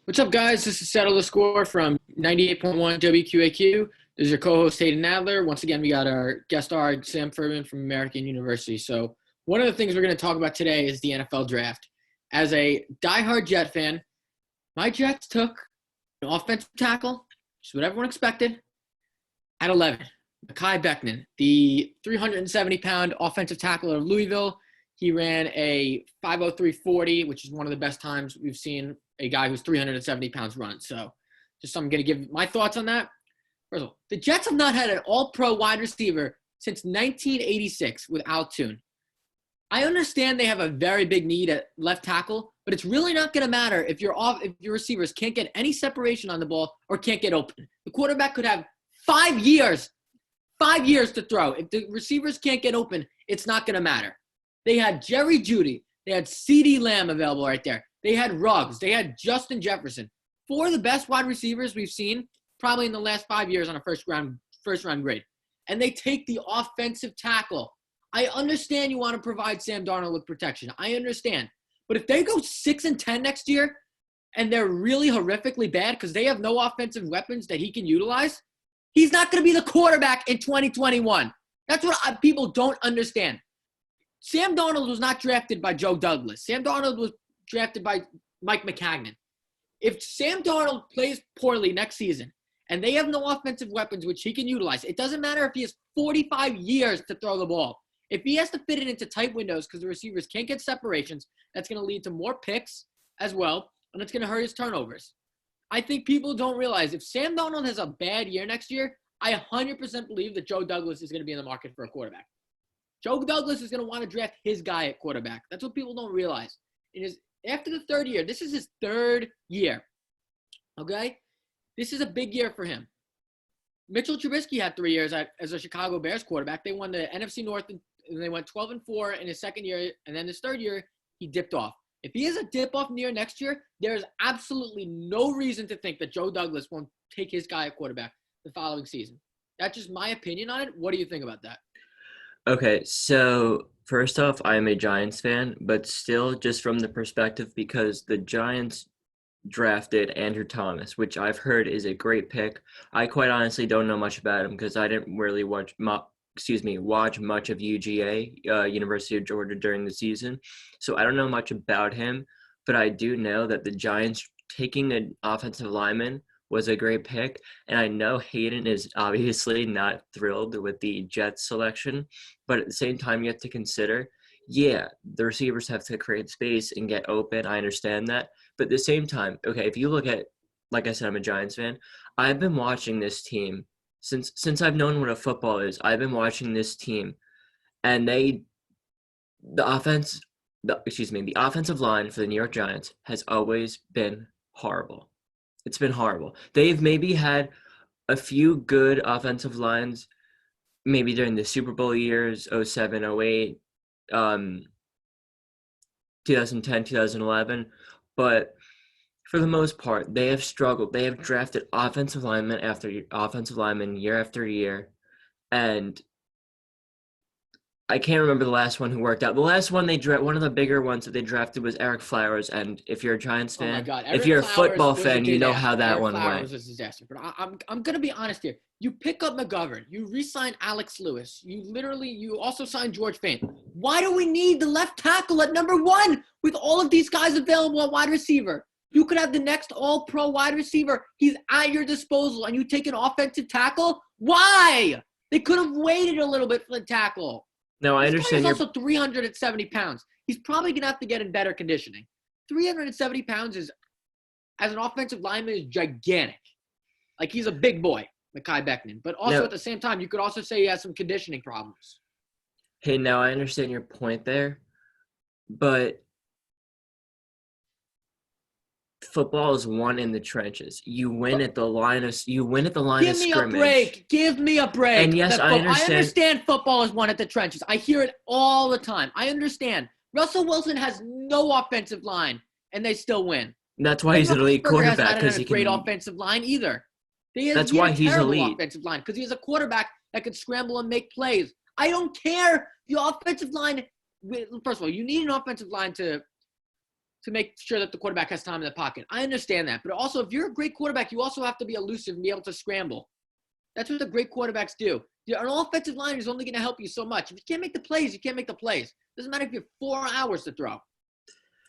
What's up, guys? This is Settle the Score from 98.1 WQAQ. This is your co-host, Hayden Adler. Once again, we got our guest star, Sam Furman from American University. So one of the things we're going to talk about today is the NFL draft. As a diehard Jet fan, my Jets took an offensive tackle, which is what everyone expected, at 11. Mekhi Becton, the 370-pound offensive tackle of Louisville. He ran a 5.0340, which is one of the best times we've seen a guy who's 370 pounds run. So just I'm going to give my thoughts on that. First of all, the Jets have not had an all-pro wide receiver since 1986 with Al Toon. I understand they have a very big need at left tackle, but it's really not going to matter if your receivers can't get any separation on the ball or can't get open. The quarterback could have 5 years to throw. If the receivers can't get open, it's not going to matter. They had Jerry Jeudy. They had CeeDee Lamb available right there. They had Ruggs. They had Justin Jefferson. 4 of the best wide receivers we've seen probably in the last 5 years on a first round grade. And they take the offensive tackle. I understand you want to provide Sam Darnold with protection. I understand. But if they go 6-10 next year and they're really horrifically bad because they have no offensive weapons that he can utilize, he's not going to be the quarterback in 2021. That's what people don't understand. Sam Darnold was not drafted by Joe Douglas. Sam Darnold was drafted by Mike Maccagnan. If Sam Darnold plays poorly next season and they have no offensive weapons which he can utilize, it doesn't matter if he has 45 years to throw the ball. If he has to fit it into tight windows because the receivers can't get separations, that's going to lead to more picks as well, and it's going to hurt his turnovers. I think people don't realize if Sam Darnold has a bad year next year, I 100% believe that Joe Douglas is going to be in the market for a quarterback. Joe Douglas is going to want to draft his guy at quarterback. That's what people don't realize. After the third year, this is his third year, okay? This is a big year for him. Mitchell Trubisky had 3 years as a Chicago Bears quarterback. They won the NFC North, and they went 12-4 in his second year, and then his third year, he dipped off. If he has a dip-off year next year, there's absolutely no reason to think that Joe Douglas won't take his guy at quarterback the following season. That's just my opinion on it. What do you think about that? Okay, so first off, I'm a Giants fan, but still just from the perspective because the Giants drafted Andrew Thomas, which I've heard is a great pick. I quite honestly don't know much about him because I didn't really watch much of UGA, University of Georgia, during the season. So I don't know much about him, but I do know that the Giants taking an offensive lineman was a great pick. And I know Hayden is obviously not thrilled with the Jets selection, but at the same time, you have to consider, the receivers have to create space and get open. I understand that. But at the same time, okay, if you look at, like I said, I'm a Giants fan. I've been watching this team since I've known what a football is. I've been watching this team, and the offensive line for the New York Giants has always been horrible. It's been horrible. They've maybe had a few good offensive lines, maybe during the Super Bowl years, 07, 08, 2010, 2011. But for the most part, they have struggled. They have drafted offensive lineman after offensive lineman year after year. And I can't remember the last one who worked out. The last one one of the bigger ones that they drafted was Eric Flowers. And if you're a Giants fan, Oh my God. if you're a Flowers football was a fan, you know disaster. how that Eric one Flowers went. was a disaster. But I'm going to be honest here. You pick up McGovern. You re-sign Alex Lewis. You also sign George Fant. Why do we need the left tackle at number 1 with all of these guys available at wide receiver? You could have the next all-pro wide receiver. He's at your disposal, and you take an offensive tackle? Why? They could have waited a little bit for the tackle. No, I understand. He's also 370 pounds. He's probably going to have to get in better conditioning. 370 pounds as an offensive lineman is gigantic. Like, he's a big boy, Mekhi Becton. But also at the same time, you could also say he has some conditioning problems. Hey, now I understand your point there, but football is won in the trenches. You win at the line of scrimmage. Give me a break. And yes, I understand. I understand football is won at the trenches. I hear it all the time. I understand. Russell Wilson has no offensive line, and they still win. That's why he's an elite quarterback, because he can. Great offensive line either. That's why he's elite. Offensive line, because he has a quarterback that can scramble and make plays. I don't care. The offensive line. First of all, you need an offensive line to to make sure that the quarterback has time in the pocket. I understand that. But also, if you're a great quarterback, you also have to be elusive and be able to scramble. That's what the great quarterbacks do. An offensive line is only going to help you so much. If you can't make the plays, you can't make the plays. Doesn't matter if you have 4 hours to throw.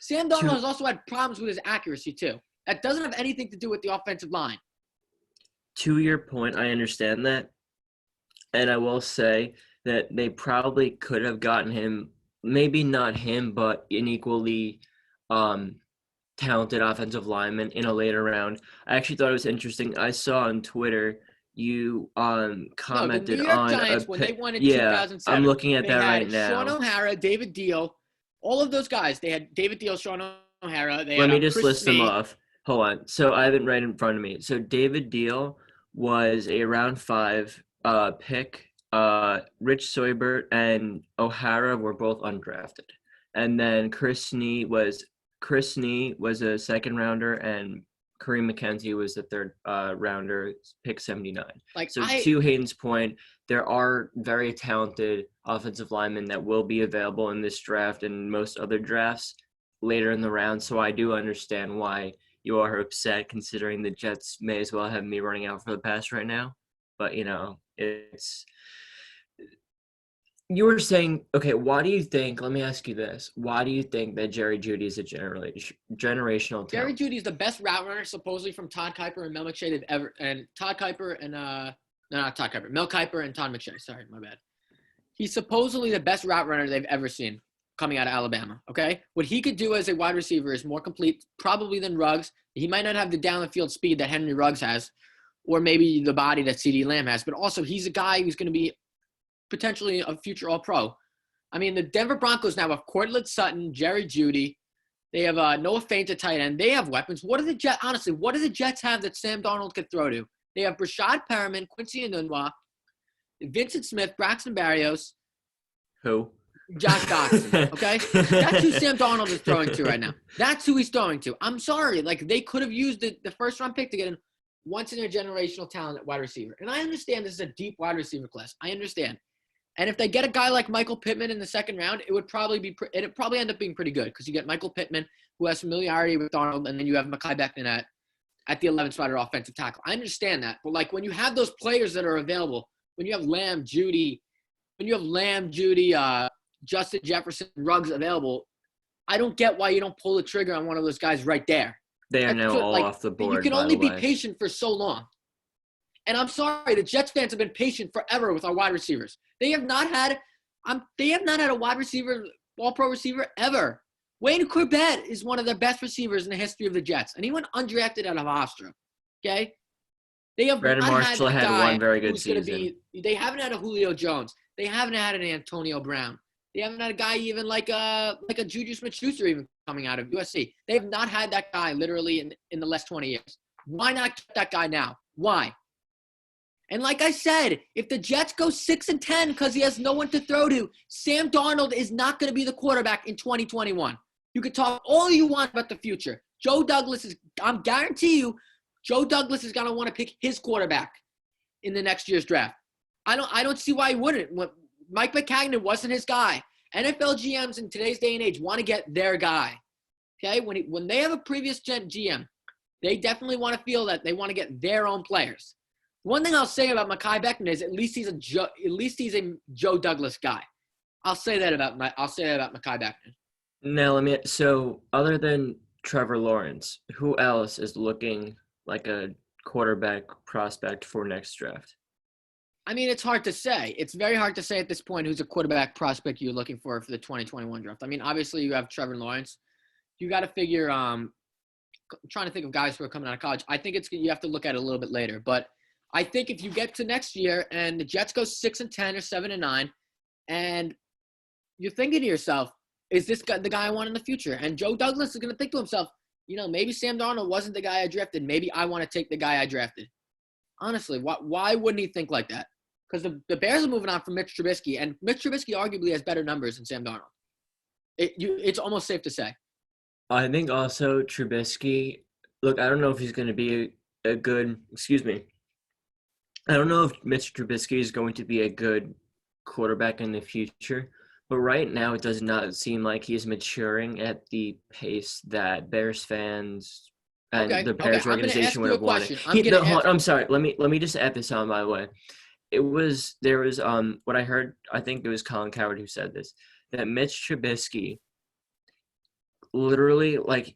Sam Darnold has also had problems with his accuracy, too. That doesn't have anything to do with the offensive line. To your point, I understand that. And I will say that they probably could have gotten him, maybe not him, but an equally talented offensive lineman in a later round. I actually thought it was interesting. I saw on Twitter you commented the New York on Giants, when they won in yeah, 2007, I'm looking at that right now. Sean O'Hara, David Deal, all of those guys. They had David Deal, Sean O'Hara. Let me just list them off. Hold on. So I have it right in front of me. So David Deal was a round 5 pick. Rich Seubert and O'Hara were both undrafted. And then Chris Snee was a second rounder, and Kareem McKenzie was the third rounder, pick 79. To Hayden's point, there are very talented offensive linemen that will be available in this draft and most other drafts later in the round. So I do understand why you are upset, considering the Jets may as well have me running out for the pass right now. But, it's – you were saying, okay, why do you think – let me ask you this. Why do you think that Jerry Jeudy is a generational talent? Jerry Jeudy is the best route runner, supposedly, from Todd Kuiper and Mel McShay they've ever – and Todd Kuiper and Mel Kiper and Todd McShay. Sorry, my bad. He's supposedly the best route runner they've ever seen coming out of Alabama, okay? What he could do as a wide receiver is more complete probably than Ruggs. He might not have the down-the-field speed that Henry Ruggs has, or maybe the body that CeeDee Lamb has, but also he's a guy who's going to be potentially a future All-Pro. I mean, the Denver Broncos now have Courtland Sutton, Jerry Jeudy. They have Noah Fant at tight end. They have weapons. What do the Jets have that Sam Darnold could throw to? They have Brashad Perriman, Quincy Enunwa, Vincent Smith, Braxton Berrios. Who? Josh Doctson, okay? That's who Sam Darnold is throwing to right now. That's who he's throwing to. I'm sorry. They could have used the first-round pick to get a once-in-a-generational talent at wide receiver. And I understand this is a deep wide receiver class. I understand. And if they get a guy like Michael Pittman in the second round, it'd probably end up being pretty good, because you get Michael Pittman, who has familiarity with Darnold, and then you have Mekhi Becton at the 11th spot at offensive tackle. I understand that. But, when you have those players that are available, when you have Jeudy, Justin Jefferson, Ruggs available, I don't get why you don't pull the trigger on one of those guys right there. They are now all off the board. You can only be patient for so long. And I'm sorry, the Jets fans have been patient forever with our wide receivers. They have not had a wide receiver, all-pro receiver ever. Wayne Corbett is one of the best receivers in the history of the Jets, and he went undrafted out of Hofstra. Okay? They have Brandon Marshall had one very good season. They haven't had a Julio Jones. They haven't had an Antonio Brown. They haven't had a guy even like a Juju Smith-Schuster even coming out of USC. They have not had that guy literally in the last 20 years. Why not get that guy now? Why? And like I said, if the Jets go 6-10 because he has no one to throw to, Sam Darnold is not going to be the quarterback in 2021. You can talk all you want about the future. I'm guarantee you, Joe Douglas is going to want to pick his quarterback in the next year's draft. I don't see why he wouldn't. Mike McCagnon wasn't his guy. NFL GMs in today's day and age want to get their guy. Okay? When they have a previous gen GM, they definitely want to feel that they want to get their own players. One thing I'll say about Mekhi Becton is at least he's a Joe Douglas guy. I'll say that about Mekhi Becton. Now so other than Trevor Lawrence, who else is looking like a quarterback prospect for next draft? I mean, it's hard to say. It's very hard to say at this point who's a quarterback prospect you're looking for the 2021 draft. I mean, obviously you have Trevor Lawrence. You got to figure. I'm trying to think of guys who are coming out of college. I think you have to look at it a little bit later. But I think if you get to next year and the Jets go 6-10 or 7-9, and you're thinking to yourself, is this guy the guy I want in the future? And Joe Douglas is going to think to himself, maybe Sam Darnold wasn't the guy I drafted. Maybe I want to take the guy I drafted. Honestly, why wouldn't he think like that? Because the Bears are moving on from Mitch Trubisky, and Mitch Trubisky arguably has better numbers than Sam Darnold. It's almost safe to say. I think also Trubisky, look, I don't know if he's going to be a good – excuse me. I don't know if Mitch Trubisky is going to be a good quarterback in the future, But right now, it does not seem like he's maturing at the pace that Bears fans and Okay, the okay. Bears I'm gonna organization ask would you a have wanted. question. I'm gonna ask. I'm sorry. Let me just add this on, by the way. There was what I heard. I think it was Colin Coward who said this, that Mitch Trubisky literally, like,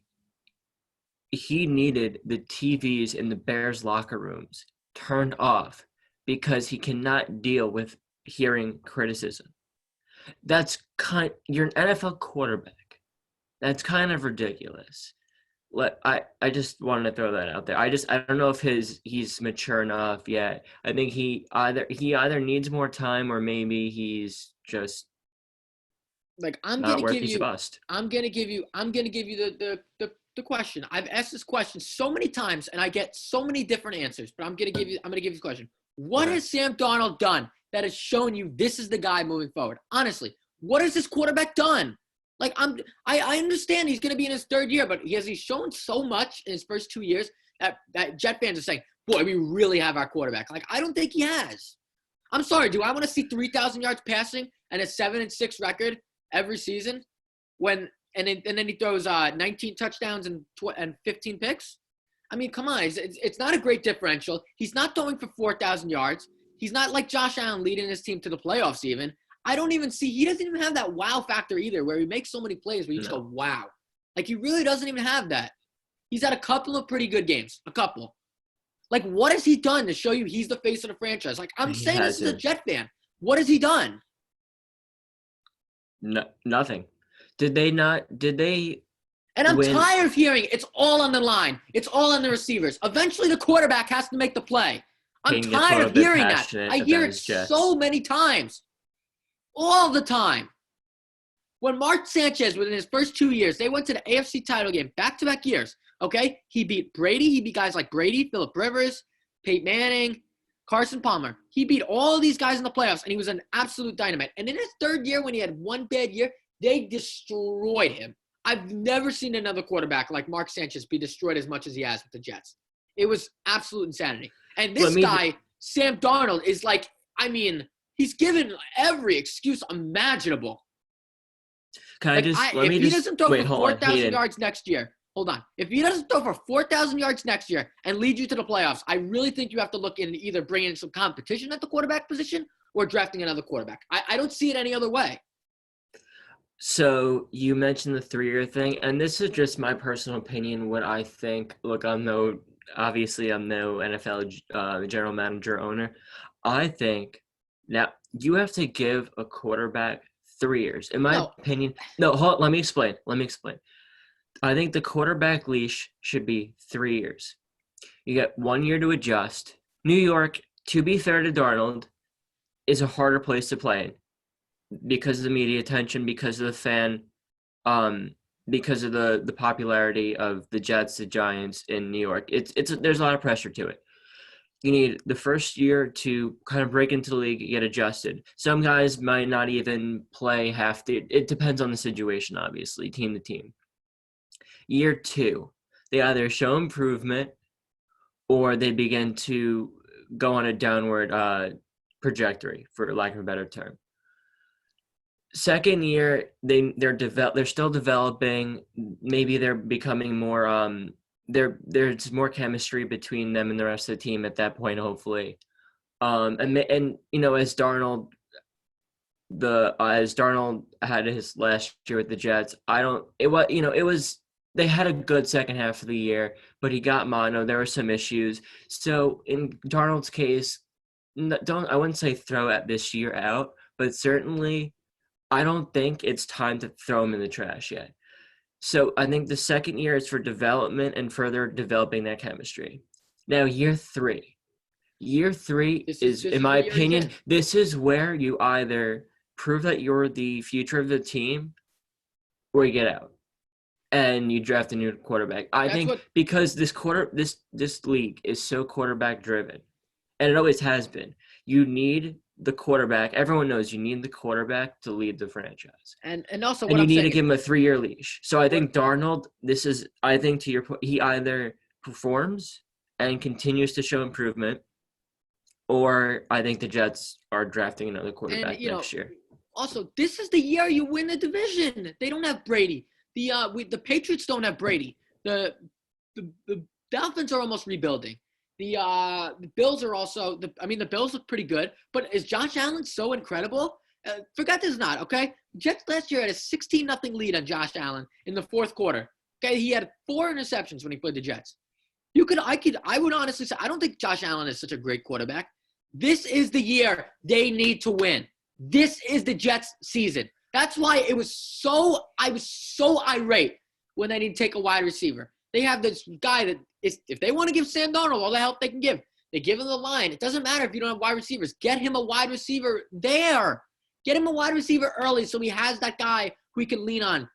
he needed the TVs in the Bears locker rooms turned off because he cannot deal with hearing criticism. You're an NFL quarterback. That's kind of ridiculous. I just wanted to throw that out there. I don't know if he's mature enough yet. I think he either needs more time, or maybe he's just Like I'm not gonna worth give his you, bust. the question. I've asked this question so many times and I get so many different answers, but I'm gonna give you this question. What Okay. has Sam Darnold done that has shown you this is the guy moving forward? Honestly, what has this quarterback done? Like I understand he's gonna be in his third year, but he's shown so much in his first 2 years that Jet fans are saying, boy, we really have our quarterback. Like I don't think he has. I'm sorry, do I want to see 3,000 yards passing and a 7-6 record every season and then he throws 19 touchdowns and 15 picks? I mean, come on, it's not a great differential. He's not throwing for 4,000 yards. He's not like Josh Allen leading his team to the playoffs even. I don't even see, he doesn't even have that wow factor either, where he makes so many plays where you just No. go, wow. Like he really doesn't even have that. He's had a couple of pretty good games, a couple. Like what has he done to show you he's the face of the franchise? Like I'm He saying this as a hasn't. Jet fan. What has he done? No, nothing. Did they And I'm win? tired of hearing it's all on the line. It's all on the receivers. Eventually, the quarterback has to make the play. I'm Payne gets a tired little of bit hearing that. passionate I about hear it his Jets. so many times. All the time. When Mark Sanchez, within his first 2 years, they went to the AFC title game, back-to-back years, okay? He beat Brady. He beat guys like Brady, Phillip Rivers, Peyton Manning, Carson Palmer. He beat all of these guys in the playoffs, and he was an absolute dynamite. And in his third year, when he had one bad year, they destroyed him. I've never seen another quarterback like Mark Sanchez be destroyed as much as he has with the Jets. It was absolute insanity. And this guy, Sam Darnold, is like, I mean, he's given every excuse imaginable. Can I Like, just if he doesn't throw for hold on, 4,000 Hayden. yards next year, hold on. If he doesn't throw for 4,000 yards next year and lead you to the playoffs, I really think you have to look in either bringing in some competition at the quarterback position or drafting another quarterback. I don't see it any other way. So you mentioned the 3-year thing, and this is just my personal opinion, what I think. Look, obviously I'm no NFL general manager owner. I think now you have to give a quarterback 3 years. In my opinion, no, let me explain. I think the quarterback leash should be 3 years. You get 1 year to adjust. New York, to be fair to Darnold, is a harder place to play in because of the media attention, because of the fan, because of the popularity of the Jets, the Giants in New York. There's a lot of pressure to it. You need the first year to kind of break into the league, get adjusted. Some guys might not even play it depends on the situation, obviously, team to team. Year 2, they either show improvement or they begin to go on a downward trajectory, for lack of a better term. Second year, they're still developing. Maybe they're becoming more. There's more chemistry between them and the rest of the team at that point, hopefully. And you know, as Darnold had his last year with the Jets, they had a good second half of the year, but he got mono. There were some issues. So in Darnold's case, I wouldn't say throw at this year out, but certainly I don't think it's time to throw him in the trash yet. So I think the second year is for development and further developing that chemistry. Now, year 3. Year 3 is, in my opinion, this is where you either prove that you're the future of the team or you get out and you draft a new quarterback. I think because this league is so quarterback driven, and it always has been, you need the quarterback. Everyone knows you need the quarterback to lead the franchise. And also, you need to give him a 3-year leash. So I think Darnold, to your point, he either performs and continues to show improvement, or I think the Jets are drafting another quarterback next year. Also, this is the year you win the division. They don't have Brady. The Patriots don't have Brady. The Dolphins are almost rebuilding. The Bills are also the Bills look pretty good, but is Josh Allen so incredible? Forget this not, okay? Jets last year had a 16-0 lead on Josh Allen in the fourth quarter. Okay, he had 4 interceptions when he played the Jets. I would honestly say I don't think Josh Allen is such a great quarterback. This is the year they need to win. This is the Jets' season. That's why I was so irate when they didn't take a wide receiver. They have this guy that if they want to give Sam Darnold all the help they can give, they give him the line. It doesn't matter if you don't have wide receivers. Get him a wide receiver there. Get him a wide receiver early so he has that guy who he can lean on.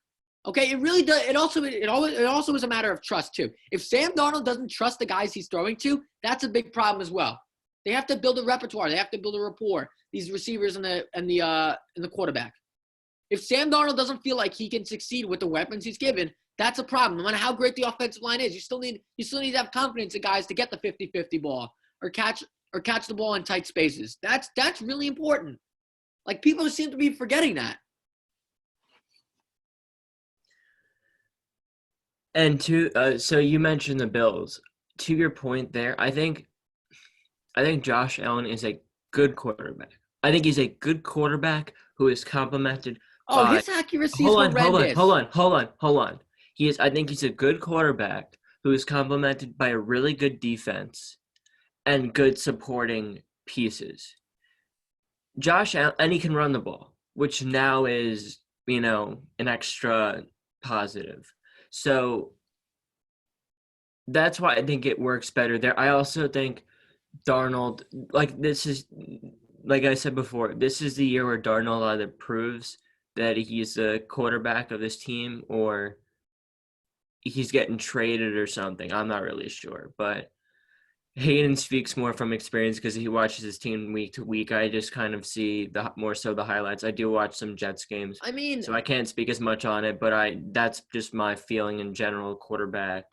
Okay, it really does. It also is a matter of trust too. If Sam Darnold doesn't trust the guys he's throwing to, that's a big problem as well. They have to build a repertoire. They have to build a rapport. These receivers and the quarterback. If Sam Darnold doesn't feel like he can succeed with the weapons he's given, that's a problem. No matter how great the offensive line is, you still need to have confidence in guys to get the 50-50 ball or catch the ball in tight spaces. That's really important. Like, people seem to be forgetting that. And so you mentioned the Bills. To your point there, I think Josh Allen is a good quarterback. I think he's a good quarterback who is complemented by. His accuracy is horrendous. Hold on. I think he's a good quarterback who is complemented by a really good defense and good supporting pieces. Josh Allen, and he can run the ball, which now is, an extra positive. So that's why I think it works better there. I also think Darnold, like I said before, this is the year where Darnold either proves that he's the quarterback of this team or he's getting traded or something. I'm not really sure, but Hayden speaks more from experience because he watches his team week to week. I just kind of see more so the highlights. I do watch some Jets games, so I can't speak as much on it. But that's just my feeling in general quarterback,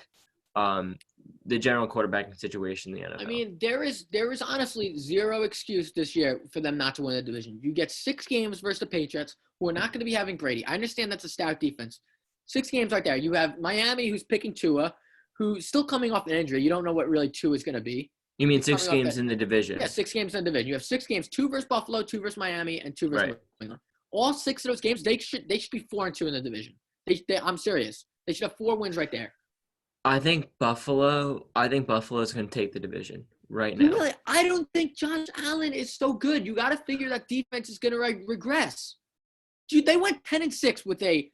the general quarterbacking situation in the NFL. There is honestly zero excuse this year for them not to win the division. You get 6 games versus the Patriots, who are not going to be having Brady. I understand that's a stout defense. 6 games right there. You have Miami, who's picking Tua, who's still coming off an injury. You don't know what really Tua is going to be. You mean 6 games in the division? Yeah, 6 games in the division. You have 6 games: 2 versus Buffalo, 2 versus Miami, and 2 versus New England. All 6 of those games, they should be 4-2 in the division. I'm serious. They should have 4 wins right there. I think Buffalo is going to take the division right now. Really? I don't think Josh Allen is so good. You got to figure that defense is going to regress. Dude, they went 10-6 with a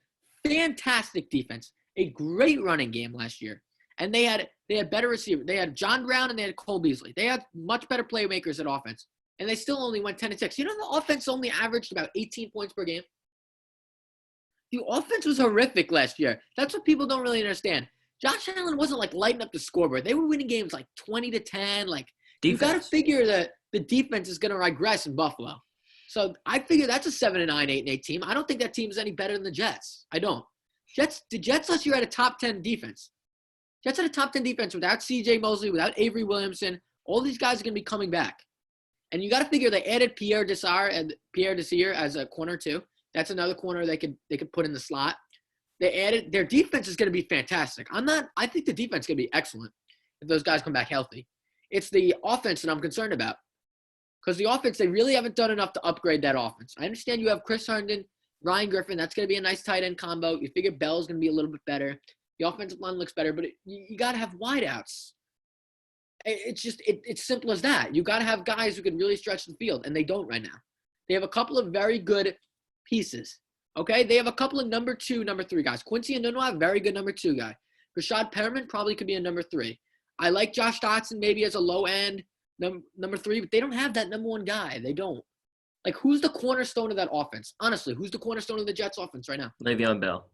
fantastic defense, a great running game last year. And they had better receivers. They had John Brown and they had Cole Beasley. They had much better playmakers at offense. And they still only went 10-6. You know, the offense only averaged about 18 points per game. The offense was horrific last year. That's what people don't really understand. Josh Allen wasn't like lighting up the scoreboard. They were winning games like 20-10. Like, you got to figure that the defense is going to regress in Buffalo. So I figure that's a 7-9, 8-8 team. I don't think that team is any better than the Jets. I don't. The Jets last year had a top 10 defense. Jets had a top 10 defense without C.J. Mosley, without Avery Williamson. All these guys are going to be coming back. And you got to figure they added Pierre Desir as a corner too. That's another corner they could put in the slot. They added their defense is going to be fantastic. I think the defense is going to be excellent if those guys come back healthy. It's the offense that I'm concerned about. Because the offense, they really haven't done enough to upgrade that offense. I understand you have Chris Herndon, Ryan Griffin. That's going to be a nice tight end combo. You figure Bell's going to be a little bit better. The offensive line looks better, but you got to have wideouts. It's simple as that. You got to have guys who can really stretch the field, and they don't right now. They have a couple of very good pieces. Okay, they have a couple of number 2, number 3 guys. Quincy Enunwa, very good number 2 guy. Rashad Perriman probably could be a number 3. I like Josh Dotson maybe as a low end number 3, but they don't have that number 1 guy. They don't. Like, who's the cornerstone of that offense? Honestly, who's the cornerstone of the Jets offense right now? Le'Veon Bell.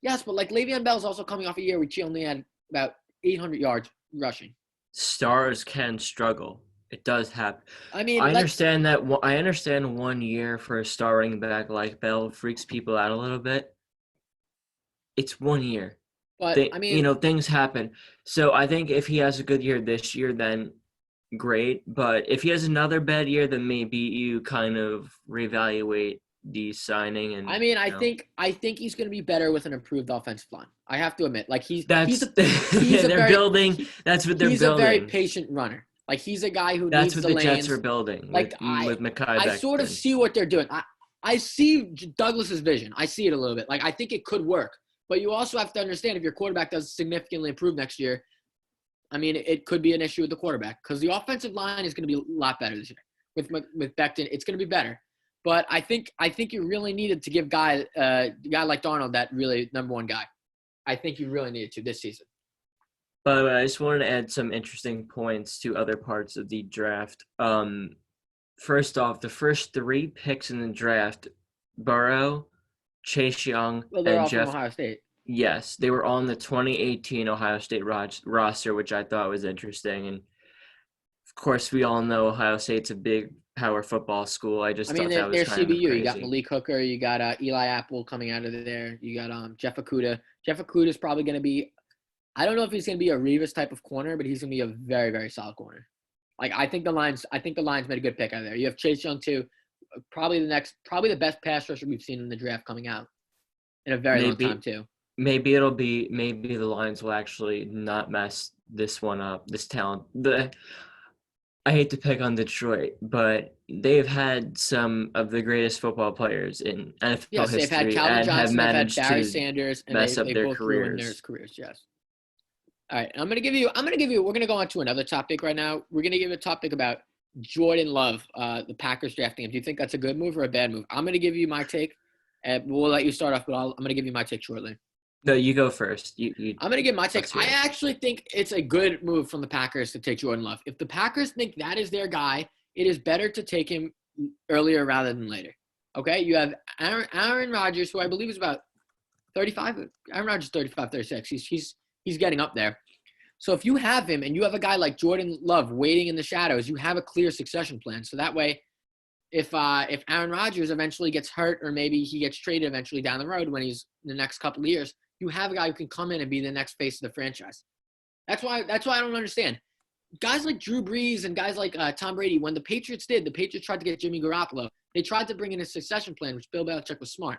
Yes, but like Le'Veon Bell's also coming off a year which he only had about 800 yards rushing. Stars can struggle. It does happen. I mean, I understand 1 year for a star running back like Bell freaks people out a little bit. It's 1 year. But things happen. So I think if he has a good year this year, then great. But if he has another bad year, then maybe you kind of reevaluate the signing, and I mean, I think he's going to be better with an improved offensive line. I have to admit, like he's that's a he's a they're very building. That's what they're he's a very building. patient runner. Like he's a guy who That's needs what the the Jets are lanes. building Like with Mekhi I sort of Becton. see what they're doing. I see Douglas's vision. I see it a little bit. Like I think it could work, but you also have to understand if your quarterback does significantly improve next year. I mean, it could be an issue with the quarterback because the offensive line is going to be a lot better this year with Becton. It's going to be better, but I think you really needed to give a guy like Darnold that really number one guy. I think you really needed to this season. By the way, I just wanted to add some interesting points to other parts of the draft. First off, the first 3 picks in the draft, Burrow, Chase Young, Well, they're and all from Jeff. Ohio State. Yes, they were on the 2018 Ohio State roster, which I thought was interesting. And of course, we all know Ohio State's a big power football school. I just I mean, thought that was they're kind of CBU. You got crazy. Malik Hooker. You got Eli Apple coming out of there. You got Jeff Okudah. Jeff Okudah is probably going to be. I don't know if he's going to be a Revis type of corner, but he's going to be a very, very solid corner. Like I think the Lions made a good pick out of there. You have Chase Young too, probably the best pass rusher we've seen in the draft coming out in a very long time too. Maybe the Lions will actually not mess this one up. This talent. I hate to pick on Detroit, but they've had some of the greatest football players in NFL yes, history they've had Calvin and Johnson, have managed they've had Barry to Sanders, and mess up they their both ruined their careers. careers. Yes. All right, I'm gonna give you. We're gonna go on to another topic right now. We're gonna give a topic about Jordan Love, the Packers drafting him. Do you think that's a good move or a bad move? I'm gonna give you my take, and we'll let you start off. But I'm gonna give you my take shortly. No, you go first. I'm gonna give my take. Let's hear I it. actually think it's a good move from the Packers to take Jordan Love. If the Packers think that is their guy, it is better to take him earlier rather than later. Okay, you have Aaron Rodgers, who I believe is about 35. Aaron Rodgers is 35, 36. He's getting up there. So if you have him and you have a guy like Jordan Love waiting in the shadows, you have a clear succession plan. So that way, if Aaron Rodgers eventually gets hurt or maybe he gets traded eventually down the road when he's in the next couple of years, you have a guy who can come in and be the next face of the franchise. That's why I don't understand. Guys like Drew Brees and guys like Tom Brady, when the Patriots tried to get Jimmy Garoppolo. They tried to bring in a succession plan, which Bill Belichick was smart.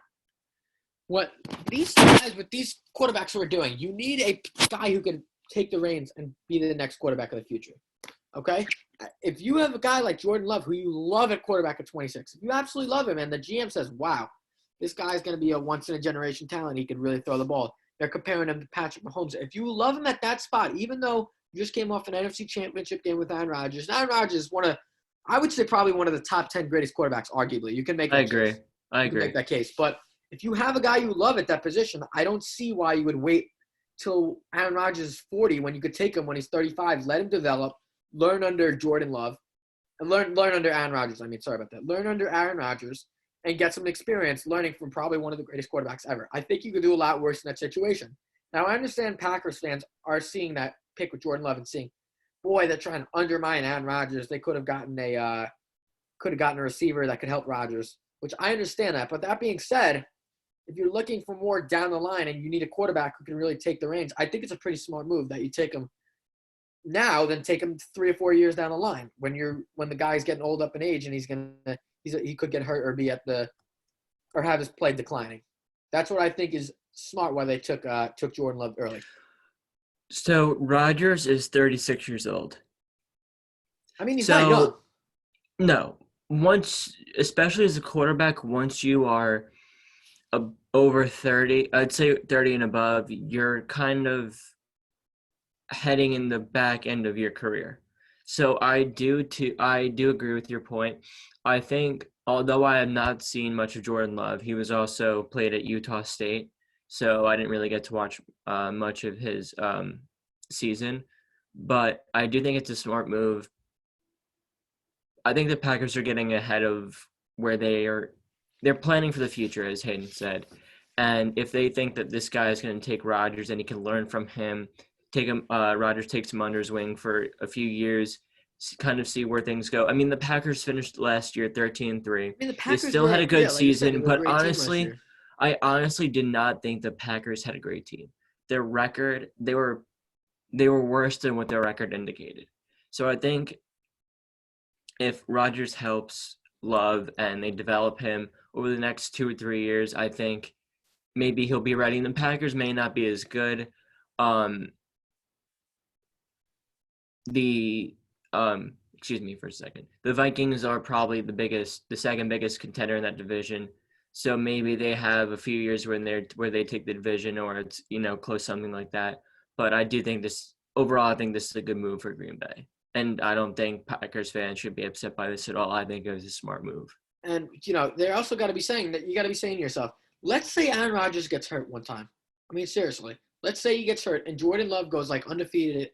What these guys with these quarterbacks who are doing, you need a guy who can take the reins and be the next quarterback of the future. Okay? If you have a guy like Jordan Love, who you love at quarterback at 26, if you absolutely love him and the GM says, wow, this guy's going to be a once-in-a-generation talent, he can really throw the ball. They're comparing him to Patrick Mahomes. If you love him at that spot, even though you just came off an NFC Championship game with Aaron Rodgers, Aaron Rodgers is I would say probably one of the top 10 greatest quarterbacks, arguably. You can make that case. I You agree. can make that case. But if you have a guy you love at that position, I don't see why you would wait till Aaron Rodgers is 40 when you could take him when he's 35, let him develop, learn under Jordan Love, and learn under Aaron Rodgers. Sorry about that. Learn under Aaron Rodgers and get some experience learning from probably one of the greatest quarterbacks ever. I think you could do a lot worse in that situation. Now, I understand Packers fans are seeing that pick with Jordan Love and seeing, boy, they're trying to undermine Aaron Rodgers. They could have gotten a receiver that could help Rodgers, which I understand that. But that being said, if you're looking for more down the line and you need a quarterback who can really take the reins, I think it's a pretty smart move that you take him now than take him 3 or 4 years down the line when the guy's getting old up in age and he could get hurt or have his play declining. That's what I think is smart why they took Jordan Love early. So Rodgers is 36 years old. I mean, he's not young. No. Especially as a quarterback, once you are over 30, I'd say 30 and above, you're kind of heading in the back end of your career. So I do agree with your point. I think, although I have not seen much of Jordan Love, he was also played at Utah State, so I didn't really get to watch much of his season. But I do think it's a smart move. I think the Packers are getting ahead of where they're planning for the future, as Hayden said. And if they think that this guy is going to take Rodgers and he can learn from him, Rodgers takes him under his wing for a few years, kind of see where things go. I mean, the Packers finished last year 13-3. They still had a good season, but honestly, I honestly did not think the Packers had a great team. Their record, they were worse than what their record indicated. So I think if Rodgers helps Love and they develop him over the next 2 or 3 years. I think maybe he'll be ready. The Packers may not be as good. Excuse me for a second. The Vikings are probably the second biggest contender in that division. So maybe they have a few years where they take the division, or it's close, something like that. But I do think overall, I think this is a good move for Green Bay, and I don't think Packers fans should be upset by this at all. I think it was a smart move. And they're also got to be saying that you got to be saying to yourself, let's say Aaron Rodgers gets hurt one time. I mean, seriously, let's say he gets hurt and Jordan Love goes like undefeated.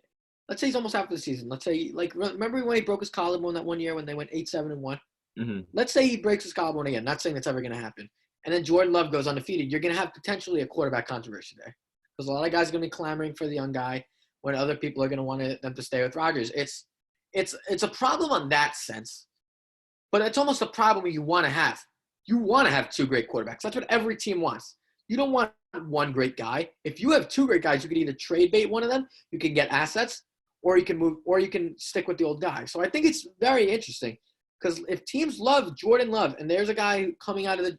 Let's say he's almost out for the season. Let's say, like, remember when he broke his collarbone that one year when they went 8-7-1? Mm-hmm. Let's say he breaks his collarbone again. Not saying that's ever going to happen. And then Jordan Love goes undefeated. You're going to have potentially a quarterback controversy there, because a lot of guys are going to be clamoring for the young guy when other people are going to want them to stay with Rodgers. It's a problem on that sense, but it's almost a problem you want to have. You want to have two great quarterbacks. That's what every team wants. You don't want one great guy. If you have two great guys, you can either trade bait one of them, you can get assets, or you can move, or you can stick with the old guy. So I think it's very interesting, because if teams love Jordan Love, and there's a guy coming out of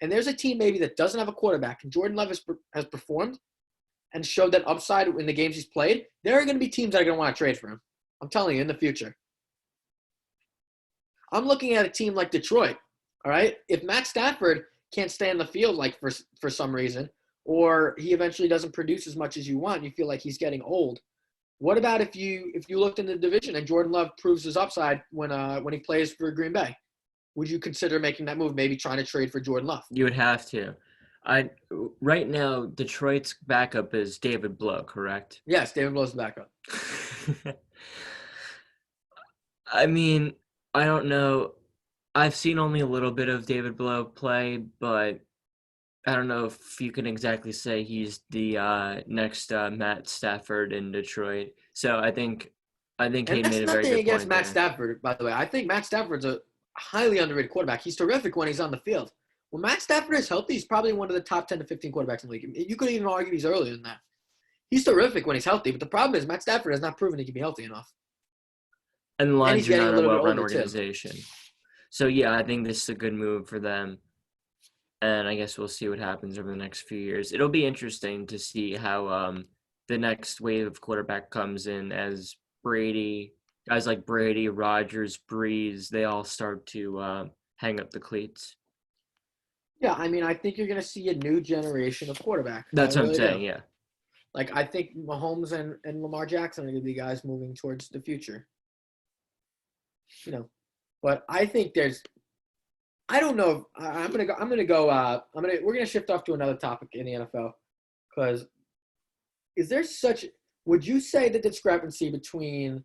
and there's a team maybe that doesn't have a quarterback, and Jordan Love has performed and showed that upside in the games he's played, there are going to be teams that are going to want to trade for him. I'm telling you, in the future. I'm looking at a team like Detroit, all right? If Matt Stafford can't stay on the field like for some reason, or he eventually doesn't produce as much as you want, you feel like he's getting old, what about if you looked in the division and Jordan Love proves his upside when he plays for Green Bay? Would you consider making that move, maybe trying to trade for Jordan Love? You would have to. Right now, Detroit's backup is David Blough, correct? Yes, David Blough's the backup. I mean, I don't know. I've seen only a little bit of David Blough play, but I don't know if you can exactly say he's the next Matt Stafford in Detroit. So I think Hayden made a very good point. That's nothing against Matt there. Stafford, by the way. I think Matt Stafford's a highly underrated quarterback. He's terrific when he's on the field. When Matt Stafford is healthy, he's probably one of the top 10 to 15 quarterbacks in the league. You could even argue he's earlier than that. He's terrific when he's healthy, but the problem is Matt Stafford has not proven he can be healthy enough. And the Lions are not a little bit well-run older, too. organization. So, yeah, I think this is a good move for them. And I guess we'll see what happens over the next few years. It'll be interesting to see how the next wave of quarterback comes in as guys like Brady, Rodgers, Breeze, they all start to hang up the cleats. Yeah, I mean, I think you're going to see a new generation of quarterback. That's what I'm saying, yeah. Like, I think Mahomes and Lamar Jackson are going to be guys moving towards the future. But I think I don't know. We're going to shift off to another topic in the NFL, because would you say the discrepancy between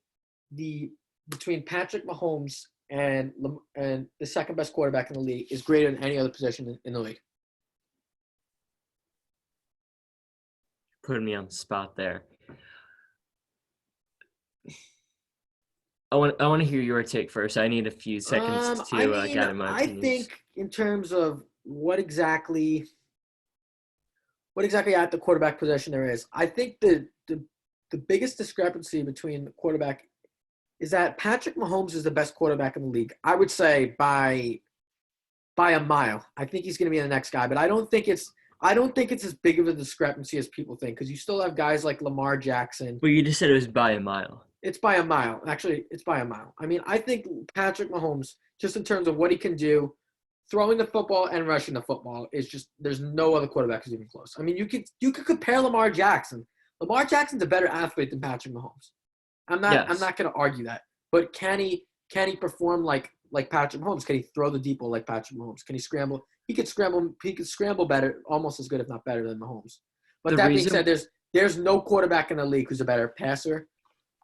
Patrick Mahomes and the second best quarterback in the league is greater than any other position in the league? Putting me on the spot there. I want to hear your take first. I need a few seconds to gather my opinions. I think in terms of what exactly at the quarterback position there is, I think the biggest discrepancy between the quarterback is that Patrick Mahomes is the best quarterback in the league. I would say by a mile. I think he's going to be the next guy, but I don't think it's as big of a discrepancy as people think, because you still have guys like Lamar Jackson. Well, you just said it was by a mile. It's by a mile. Actually, it's by a mile. I mean, I think Patrick Mahomes, just in terms of what he can do, throwing the football and rushing the football, is just – there's no other quarterback who's even close. I mean, you could compare Lamar Jackson. Lamar Jackson's a better athlete than Patrick Mahomes. I'm not going to argue that. But can he perform like Patrick Mahomes? Can he throw the deep ball like Patrick Mahomes? Can he scramble? He could scramble better, almost as good, if not better, than Mahomes. But being said, there's no quarterback in the league who's a better passer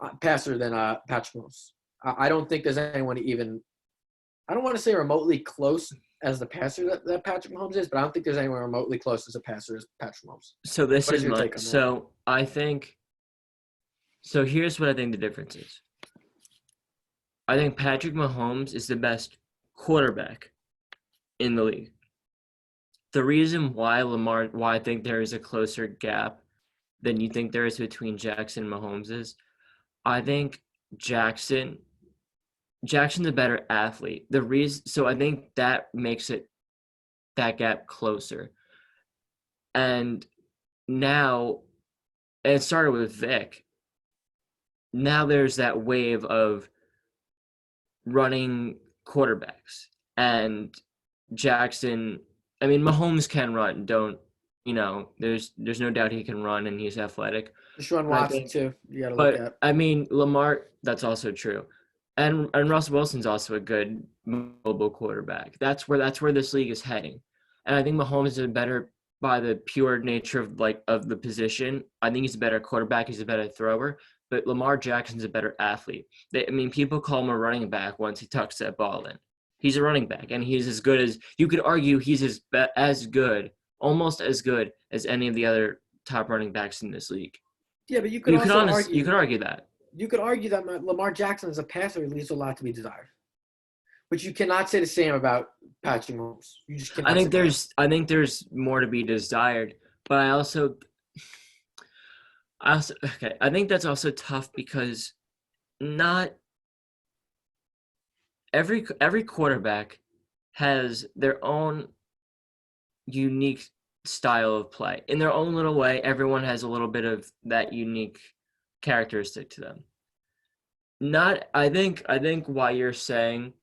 than Patrick Mahomes. I don't think there's anyone even – I don't want to say remotely close as the passer that Patrick Mahomes is, but I don't think there's anyone remotely close as a passer as Patrick Mahomes. So here's what I think the difference is. I think Patrick Mahomes is the best quarterback in the league. The reason why I think there is a closer gap than you think there is between Jackson and Mahomes is, I think Jackson's a better athlete. So I think that makes it that gap closer. And now, and it started with Vic. Now there's that wave of running quarterbacks, and Jackson. I mean, Mahomes can run. There's no doubt he can run, and he's athletic. Deshaun But I Watson think, too. You got to look but at. I mean, Lamar. That's also true, and Russell Wilson's also a good mobile quarterback. That's where this league is heading, and I think Mahomes is better by the pure nature of the position. I think he's a better quarterback. He's a better thrower. But Lamar Jackson's a better athlete. People call him a running back once he tucks that ball in. He's a running back, and he's as good as you could argue. He's as good, almost as good as any of the other top running backs in this league. Yeah, but you could argue. You could argue that. You could argue that Lamar Jackson as a passer leaves a lot to be desired. But you cannot say the same about Patrick Mahomes. You just cannot. I think there's more to be desired, but I think that's also tough because not every quarterback has their own unique style of play. In their own little way, everyone has a little bit of that unique characteristic to them. I think why you're saying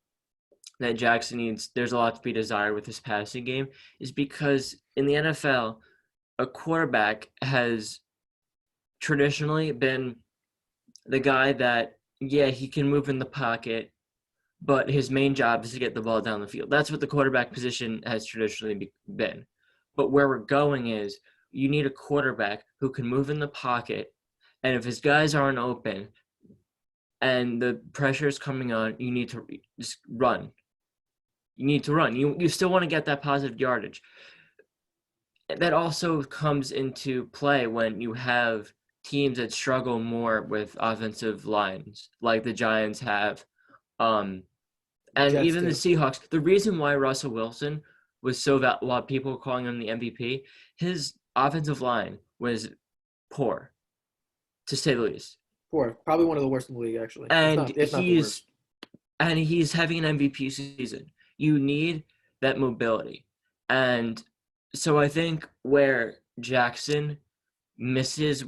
that Jackson there's a lot to be desired with his passing game is because in the NFL, a quarterback has traditionally been the guy that, he can move in the pocket, but his main job is to get the ball down the field. That's what the quarterback position has traditionally been. But where we're going is you need a quarterback who can move in the pocket, and if his guys aren't open and the pressure is coming on, you need to just run. You need to run. You still want to get that positive yardage. That also comes into play when you have teams that struggle more with offensive lines, like the Giants have, and even the Seahawks. The reason why Russell Wilson was while people were calling him the MVP, his offensive line was poor, to say the least. Poor, probably one of the worst in the league, actually. And he's having an MVP season. You need that mobility, and so I think where Jackson misses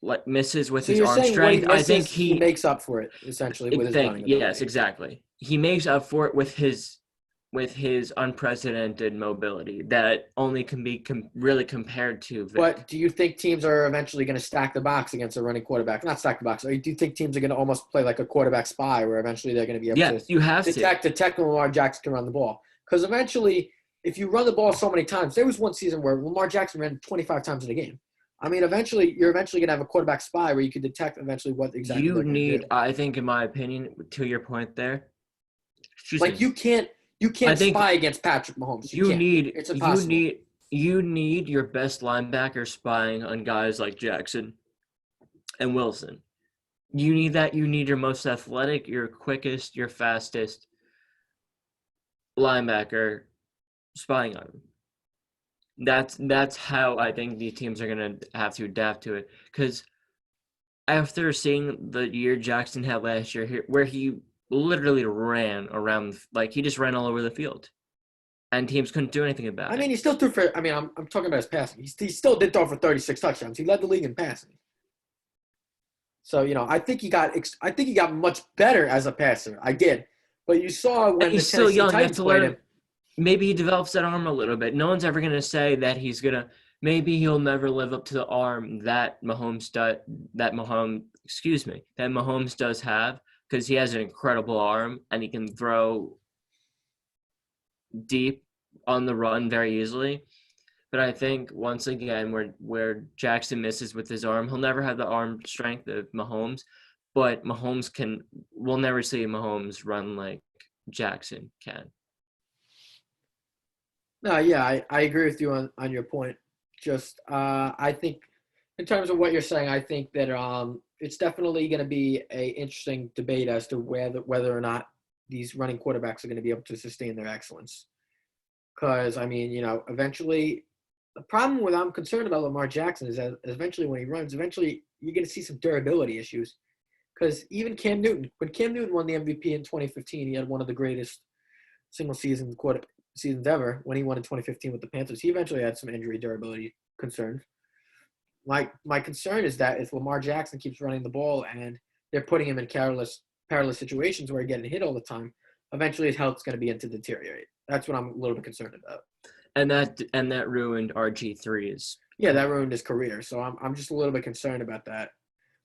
with his arm strength, I think he makes up for it essentially with his running ability. Yes, exactly. He makes up for it with his unprecedented mobility that only can be really compared to Vic. But do you think teams are eventually going to stack the box against a running quarterback? Not stack the box. Or do you think teams are going to almost play like a quarterback spy where eventually they're going to be able to detect when Lamar Jackson can run the ball? Because eventually, if you run the ball so many times, there was one season where Lamar Jackson ran 25 times in a game. I mean, you're eventually going to have a quarterback spy where you can detect eventually what exactly you need. I think, in my opinion, to your point there, you can't spy against Patrick Mahomes. It's impossible. You need your best linebacker spying on guys like Jackson and Wilson. You need that. You need your most athletic, your quickest, your fastest linebacker spying on him. That's how I think these teams are going to have to adapt to it. Because after seeing the year Jackson had last year, where he literally ran around, he just ran all over the field, and teams couldn't do anything about it. I mean, he still threw for. I mean, I'm talking about his passing. He still did throw for 36 touchdowns. He led the league in passing. So I think he got much better as a passer. I did, but you saw when he's still young. You have to learn. Maybe he develops that arm a little bit. No one's ever going to say that he's going to – maybe he'll never live up to the arm that Mahomes does have, because he has an incredible arm and he can throw deep on the run very easily. But I think, once again, where Jackson misses with his arm, he'll never have the arm strength of Mahomes, but we'll never see Mahomes run like Jackson can. No, yeah, I agree with you on your point. Just I think in terms of what you're saying, I think that it's definitely going to be a interesting debate as to whether or not these running quarterbacks are going to be able to sustain their excellence. Because, I mean, eventually the problem with I'm concerned about Lamar Jackson is that eventually when he runs, eventually you're going to see some durability issues. Because even when Cam Newton won the MVP in 2015, he had one of the greatest single-season seasons ever when he won in 2015 with the Panthers. He eventually had some injury durability concerns. My concern is that if Lamar Jackson keeps running the ball and they're putting him in perilous situations where he's getting hit all the time, eventually his health's going to begin to deteriorate. That's what I'm a little bit concerned about. And that ruined RG3's. Yeah, that ruined his career. So I'm just a little bit concerned about that.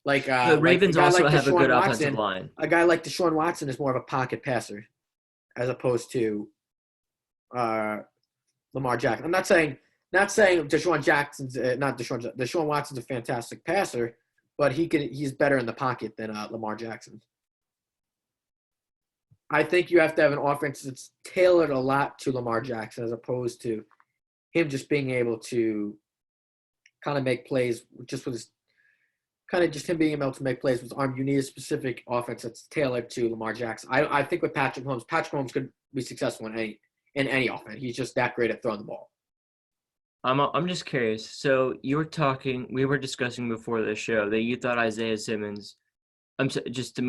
Like The Ravens like also like have a Deshaun good Watson, offensive line. A guy like Deshaun Watson is more of a pocket passer as opposed to Lamar Jackson. I'm not saying Deshaun Watson's a fantastic passer, but he's better in the pocket than Lamar Jackson. I think you have to have an offense that's tailored a lot to Lamar Jackson as opposed to him just being able to kind of make plays just with his just him being able to make plays with his arm. You need a specific offense that's tailored to Lamar Jackson. I think with Patrick Mahomes could be successful in any offense. He's just that great at throwing the ball. I'm just curious. So we were discussing before the show that you thought Isaiah Simmons. Just to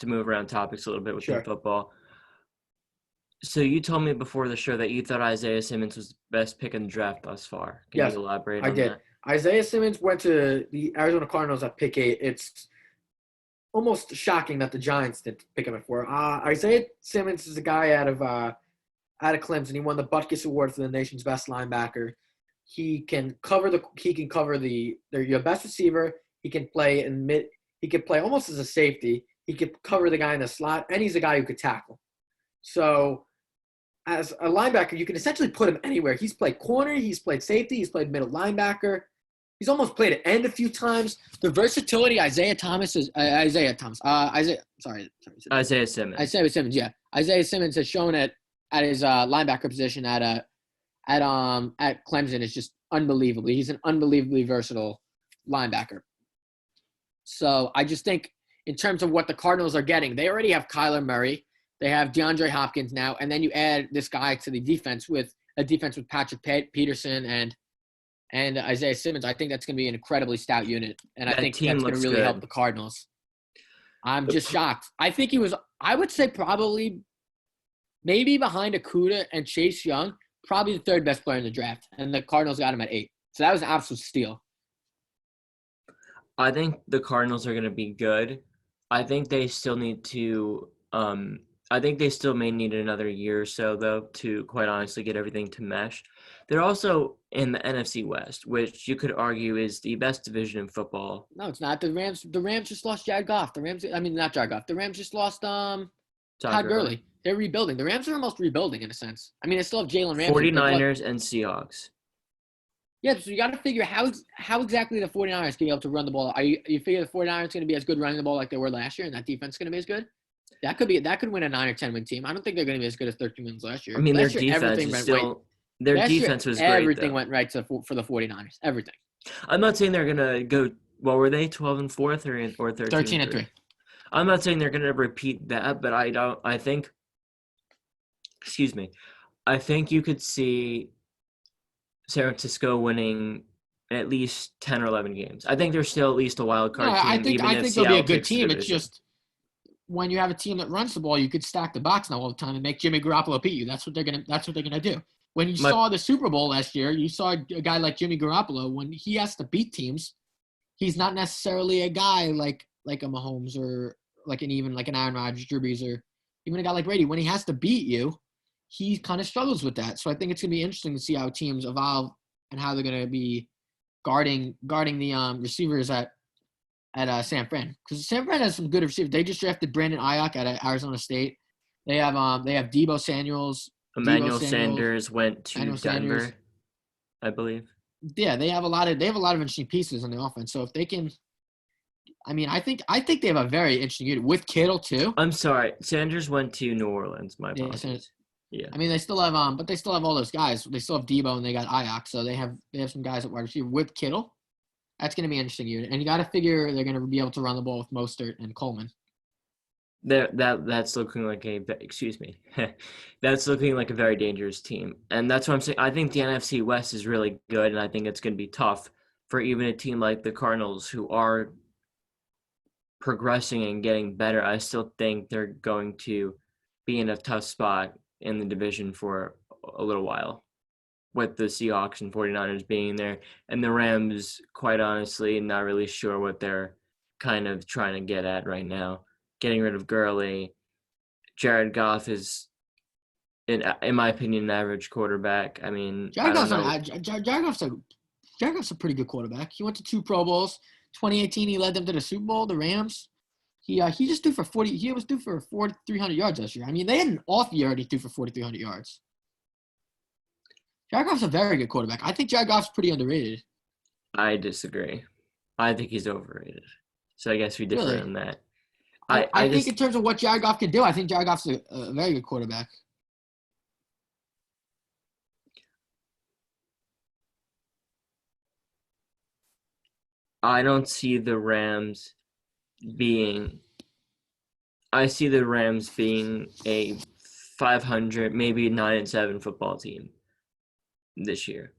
move around topics a little bit within football. So you told me before the show that you thought Isaiah Simmons was the best pick in the draft thus far. Can you elaborate on that? I did. Isaiah Simmons went to the Arizona Cardinals at pick 8. It's almost shocking that the Giants didn't pick him at 4. Isaiah Simmons is a guy out of Clemson. He won the Butkus Award for the nation's best linebacker. He can cover your best receiver. He can play in mid. He can play almost as a safety. He could cover the guy in the slot, and he's a guy who could tackle. So as a linebacker, you can essentially put him anywhere. He's played corner. He's played safety. He's played middle linebacker. He's almost played at end a few times. The versatility Isaiah Simmons. Isaiah Simmons has shown it at his linebacker position at Clemson is just unbelievably. He's an unbelievably versatile linebacker. So I just think in terms of what the Cardinals are getting, they already have Kyler Murray. They have DeAndre Hopkins now, and then you add this guy to the defense with Patrick Peterson and Isaiah Simmons. I think that's going to be an incredibly stout unit, and I think that's going to really help the Cardinals. I'm just shocked. I think I would say probably maybe behind Okudah and Chase Young, probably the third best player in the draft, and the Cardinals got him at 8. So that was an absolute steal. I think the Cardinals are going to be good. I think they still need to I think they still may need another year or so, though, to quite honestly get everything to mesh. They're also in the NFC West, which you could argue is the best division in football. No, it's not. The Rams just lost Jared Goff. Not Jared Goff. The Rams just lost Todd Gurley. They're rebuilding. The Rams are almost rebuilding in a sense. I mean, they still have Jalen Ramsey. 49ers and Seahawks. Yeah, so you got to figure how exactly the 49ers can be able to run the ball. You figure the 49ers going to be as good running the ball like they were last year, and that defense is going to be as good? That could win a 9 or 10 win team. I don't think they're going to be as good as 13 wins last year. I mean, their defense is still – their defense was great, everything went right for the 49ers. Everything. I'm not saying they're going to go – what were they, 12-4 or 13-3? I'm not saying they're going to repeat that, but I think you could see San Francisco winning at least 10 or 11 games. I think they're still at least a wild card team. I think they'll be a good team. It's just when you have a team that runs the ball, you could stack the box now all the time and make Jimmy Garoppolo beat you. That's what they're gonna do. When you saw the Super Bowl last year, you saw a guy like Jimmy Garoppolo. When he has to beat teams, he's not necessarily a guy like a Mahomes or like an Aaron Rodgers, Drew Brees, or even a guy like Brady. When he has to beat you, he kind of struggles with that. So I think it's going to be interesting to see how teams evolve and how they're going to be guarding the receivers at San Fran. Because San Fran has some good receivers. They just drafted Brandon Ayuk at Arizona State. They have Deebo Samuels. Emmanuel Sanders went to Denver, I believe. Yeah, they have a lot of interesting pieces on the offense. So if they can, I think they have a very interesting unit with Kittle too. I'm sorry, Sanders went to New Orleans. My apologies. Yeah. They still have but they still have all those guys. They still have Deebo and they got Ayuk, so they have some guys at wide receiver with Kittle. That's going to be an interesting unit, and you got to figure they're going to be able to run the ball with Mostert and Coleman. That's looking like that's looking like a very dangerous team, and that's what I'm saying. I think the NFC West is really good, and I think it's going to be tough for even a team like the Cardinals, who are progressing and getting better. I still think they're going to be in a tough spot in the division for a little while, with the Seahawks and 49ers being there. And the Rams, quite honestly, not really sure what they're kind of trying to get at right now. Getting rid of Gurley. Jared Goff is, in my opinion, an average quarterback. I mean, I don't know. Jared Goff's a pretty good quarterback. He went to 2 Pro Bowls. 2018, he led them to the Super Bowl, the Rams. He just threw for 40. He was due for 4,300 yards last year. I mean, they had an off year and he threw for 4,300 yards. Jared Goff's a very good quarterback. I think Jared Goff's pretty underrated. I disagree. I think he's overrated. So I guess we differ Really? on that. I think in terms of what Jared Goff can do, I think Jared Goff's a very good quarterback. I don't see the Rams being – I see the Rams being a 500, maybe 9-7 football team this year.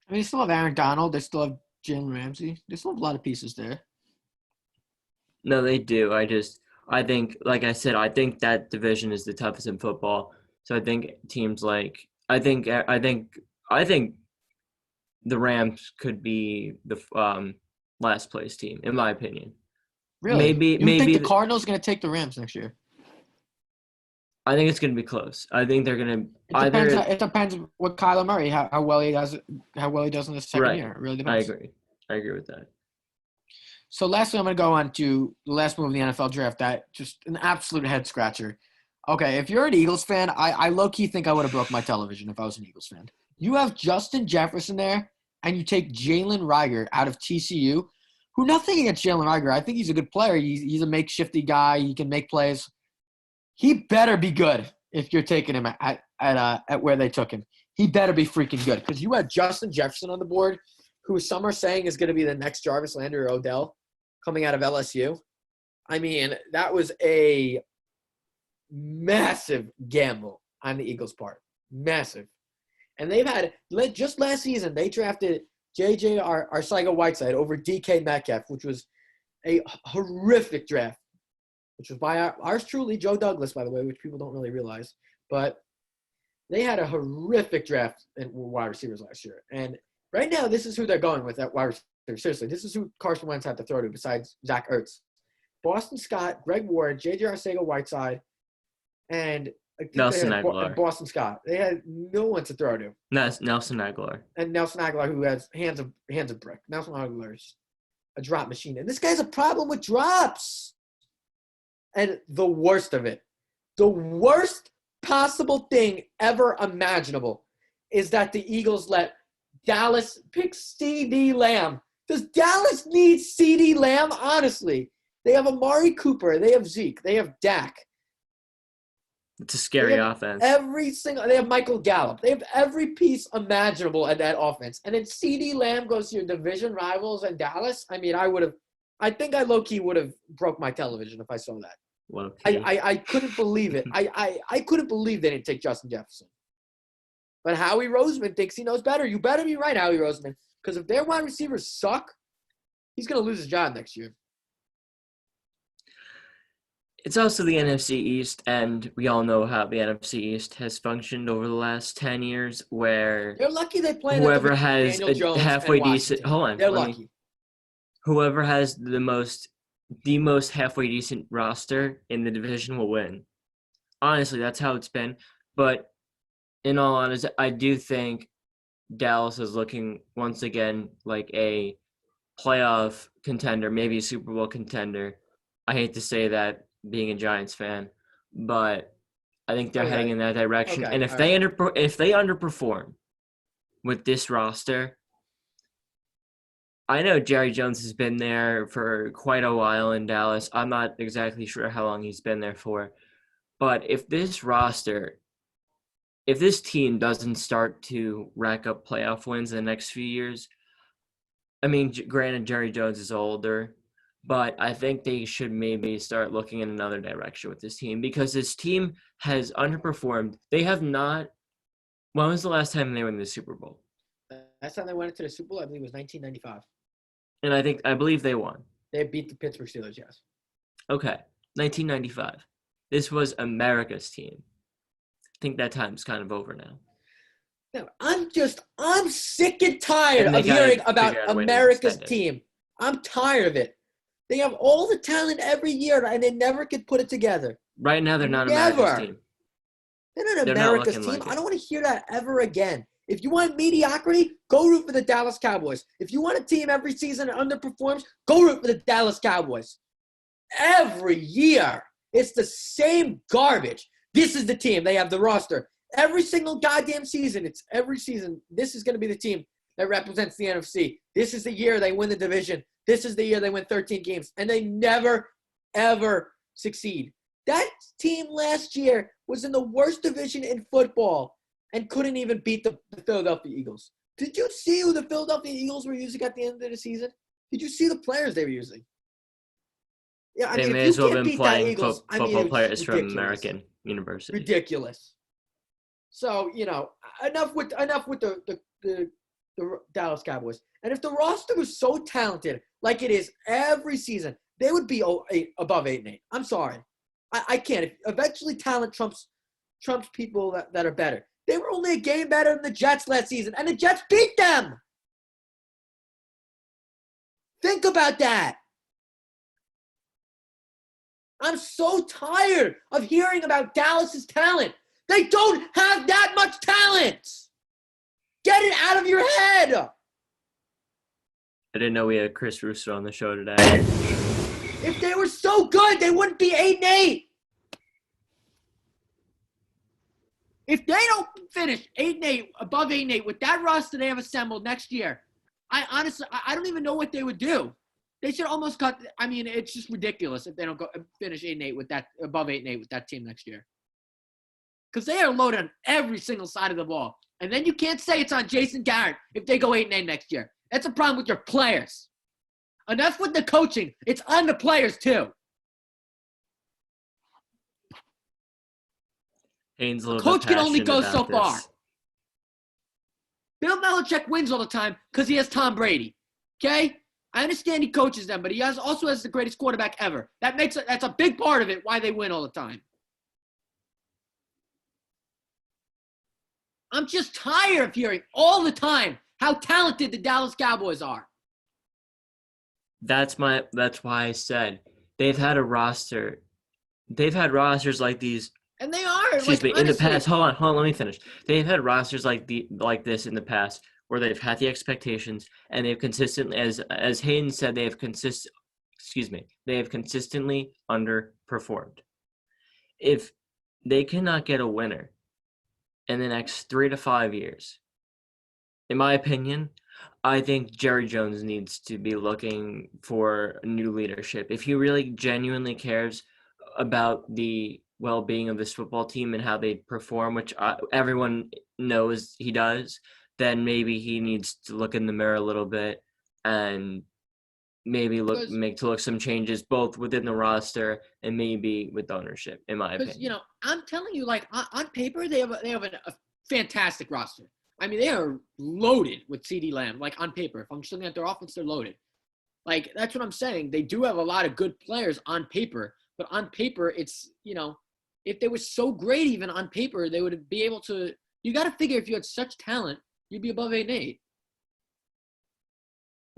I mean, they still have Aaron Donald. They still have Jalen Ramsey. They still have a lot of pieces there. No, they do. I think, like I said, I think that division is the toughest in football. So I think teams like – I think the Rams could be the last place team, in my opinion. Really? Maybe think the Cardinals are going to take the Rams next year? I think it's going to be close. I think they're going to It depends what Kyler Murray how well he does in his second year. It really depends. I agree with that. So lastly, I'm going to go on to the last move of the NFL draft. That just an absolute head scratcher. Okay, if you're an Eagles fan, I low key think I would have broke my television if I was an Eagles fan. You have Justin Jefferson there, and you take Jalen Reagor out of TCU. Who nothing against Jalen Reagor. I think he's a good player. He's a makeshifty guy. He can make plays. He better be good if you're taking him at where they took him. He better be freaking good because you had Justin Jefferson on the board, who some are saying is going to be the next Jarvis Landry or Odell coming out of LSU. I mean, that was a massive gamble on the Eagles' part. Massive. And they've had – just last season, they drafted J.J. Arcega-Whiteside over DK Metcalf, which was a horrific draft, which was by ours truly, Joe Douglas, by the way, which people don't really realize. But they had a horrific draft in wide receivers last year. And right now, this is who they're going with at wide receiver. Seriously, this is who Carson Wentz had to throw to besides Zach Ertz. Boston Scott, Greg Ward, J.J. Arcega-Whiteside, and Nelson Aguilar. Boston Scott. They had no one to throw to. Nelson Aguilar. And Nelson Aguilar, who has hands of brick. Nelson Aguilar's a drop machine. And this guy's a problem with drops. And the worst of it, the worst possible thing ever imaginable is that the Eagles let Dallas pick CeeDee Lamb. Does Dallas need CeeDee Lamb? Honestly. They have Amari Cooper. They have Zeke. They have Dak. It's a scary offense. They have Michael Gallup. They have every piece imaginable at that offense. And then CeeDee Lamb goes to your division rivals in Dallas. I mean, I think I low-key would have broke my television if I saw that. I couldn't believe it. I couldn't believe they didn't take Justin Jefferson. But Howie Roseman thinks he knows better. You better be right, Howie Roseman. Because if their wide receivers suck, he's going to lose his job next year. It's also the NFC East, and we all know how the NFC East has functioned over the last 10 years, where they're lucky they play whoever has a halfway decent – hold on. They're lucky. Whoever has the most halfway decent roster in the division will win. Honestly, that's how it's been. But in all honesty, I do think Dallas is looking once again like a playoff contender, maybe a Super Bowl contender. I hate to say that being a Giants fan, but I think they're heading in that direction. And if they underperform with this roster, I know Jerry Jones has been there for quite a while in Dallas. I'm not exactly sure how long he's been there for. But if this team doesn't start to rack up playoff wins in the next few years, I mean, granted, Jerry Jones is older, but I think they should maybe start looking in another direction with this team because this team has underperformed. They have not – when was the last time they were in the Super Bowl? Last time they went into the Super Bowl, I believe, was 1995. And I believe they won. They beat the Pittsburgh Steelers, yes. Okay, 1995. This was America's team. I think that time's kind of over now. No, I'm sick and tired And they of gotta hearing about figure out a way to America's extend it. team. I'm tired of it. They have all the talent every year, and they never could put it together. Right now, they're not America's Never. team. They're not They're not America's looking team. like I it. don't want to hear that ever again. If you want mediocrity, go root for the Dallas Cowboys. If you want a team every season that underperforms, go root for the Dallas Cowboys. Every year, it's the same garbage. This is the team. They have the roster. Every single goddamn season, it's every season. This is going to be the team that represents the NFC. This is the year they win the division. This is the year they win 13 games. And they never, ever succeed. That team last year was in the worst division in football and couldn't even beat the Philadelphia Eagles. Did you see who the Philadelphia Eagles were using at the end of the season? Did you see the players they were using? Yeah, I They mean, may if as you well can't been beat that playing Eagles, I mean, football it's players from ridiculous. American University. Ridiculous. So, enough with the Dallas Cowboys. And if the roster was so talented, like it is every season, they would be above 8-8. I'm sorry. I can't. Eventually, talent trumps people that are better. They were only a game better than the Jets last season, and the Jets beat them. Think about that. I'm so tired of hearing about Dallas's talent. They don't have that much talent. Get it out of your head. I didn't know we had Chris Russo on the show today. If they were so good, they wouldn't be 8-8. If they don't finish 8-8, above 8-8 with that roster they have assembled next year, I honestly don't even know what they would do. They should almost cut. I mean, it's just ridiculous if they don't go finish 8-8 with that, above 8-8 with that team next year. Because they are loaded on every single side of the ball. And then you can't say it's on Jason Garrett if they go 8-8 next year. That's a problem with your players. Enough with the coaching. It's on the players, too. Haynes a little Coach bit can only passionate go so about far. this. Bill Belichick wins all the time because he has Tom Brady. Okay? I understand he coaches them, but he also has the greatest quarterback ever. That's a big part of it, why they win all the time. I'm just tired of hearing all the time how talented the Dallas Cowboys are. That's why I said they've had a roster. They've had rosters like these. And they are. Excuse me. honestly, In the past, hold on. Let me finish. They've had rosters like this in the past where they've had the expectations and they've consistently, as Hayden said, they have consistently underperformed. If they cannot get a winner in the next 3 to 5 years, in my opinion, I think Jerry Jones needs to be looking for new leadership. If he really genuinely cares about the well-being of this football team and how they perform, which everyone knows he does, then maybe he needs to look in the mirror a little bit and maybe make some changes both within the roster and maybe with ownership, in my opinion. Because, I'm telling you, like, on paper, they have a fantastic roster. I mean, they are loaded with CeeDee Lamb, like, on paper. If I'm just looking at their offense, they're loaded. Like, that's what I'm saying. They do have a lot of good players on paper, but on paper, it's, if they were so great even on paper, they would be able to – you got to figure if you had such talent, you'd be above 8-8.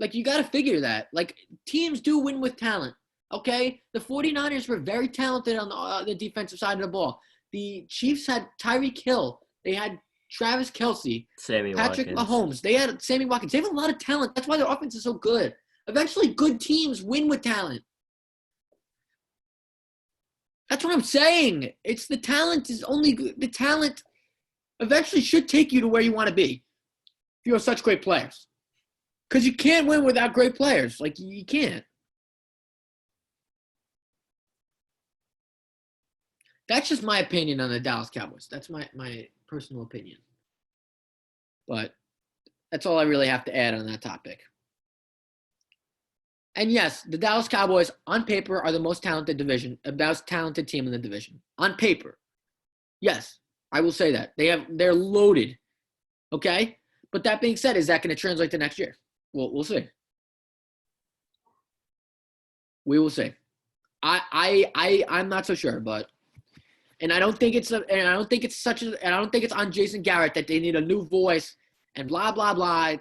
Like, you got to figure that. Like, teams do win with talent, okay? The 49ers were very talented on the defensive side of the ball. The Chiefs had Tyreek Hill. They had Travis Kelce. Patrick Mahomes. They had Sammy Watkins. They have a lot of talent. That's why their offense is so good. Eventually, good teams win with talent. That's what I'm saying. It's the talent is only – the talent eventually should take you to where you want to be if you have such great players. Because you can't win without great players. Like, you can't. That's just my opinion on the Dallas Cowboys. That's my personal opinion. But that's all I really have to add on that topic. And yes, the Dallas Cowboys, on paper, are the most talented team in the division. On paper. Yes, I will say that. They're loaded. Okay? But that being said, is that going to translate to next year? We'll see. We will see. I'm not so sure, but And I don't think it's on Jason Garrett that they need a new voice and blah blah blah.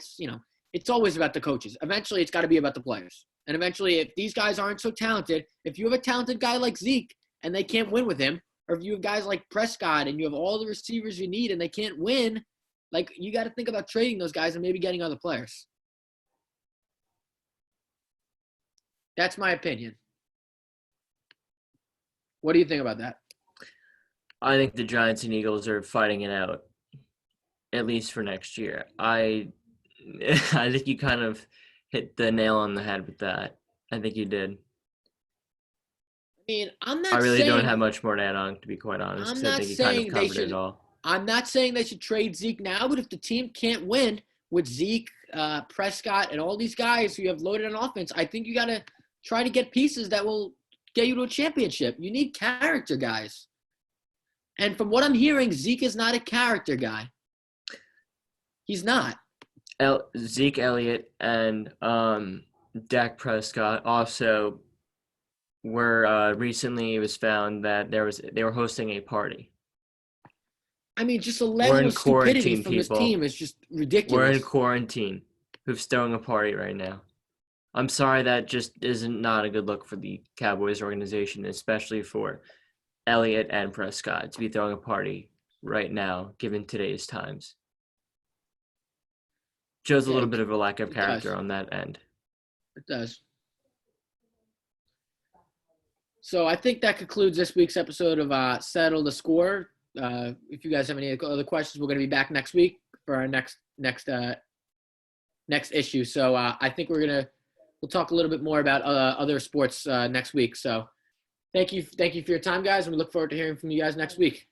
It's always about the coaches. Eventually, it's got to be about the players. And eventually, if these guys aren't so talented, if you have a talented guy like Zeke and they can't win with him, or if you have guys like Prescott and you have all the receivers you need and they can't win, like, you got to think about trading those guys and maybe getting other players. That's my opinion. What do you think about that? I think the Giants and Eagles are fighting it out, at least for next year. I think you kind of hit the nail on the head with that. I think you did. I mean, I'm not I really saying, don't have much more to add on, to be quite honest, I'm because I not think you kind saying of they covered it should. all. I'm not saying they should trade Zeke now, but if the team can't win with Zeke, Prescott, and all these guys who you have loaded on offense, I think you got to try to get pieces that will get you to a championship. You need character guys. And from what I'm hearing, Zeke is not a character guy. He's not. Zeke Elliott and Dak Prescott also were recently, it was found that they were hosting a party. I mean, just a level of stupidity from this team is just ridiculous. We're in quarantine. Who's throwing a party right now? I'm sorry, that just isn't not a good look for the Cowboys organization, especially for Elliott and Prescott to be throwing a party right now, given today's times. Shows a little bit of a lack of character on that end. It does. So I think that concludes this week's episode of Settle the Score. If you guys have any other questions, we're going to be back next week for our next issue. So I think we'll talk a little bit more about other sports next week. So thank you for your time, guys, and we look forward to hearing from you guys next week.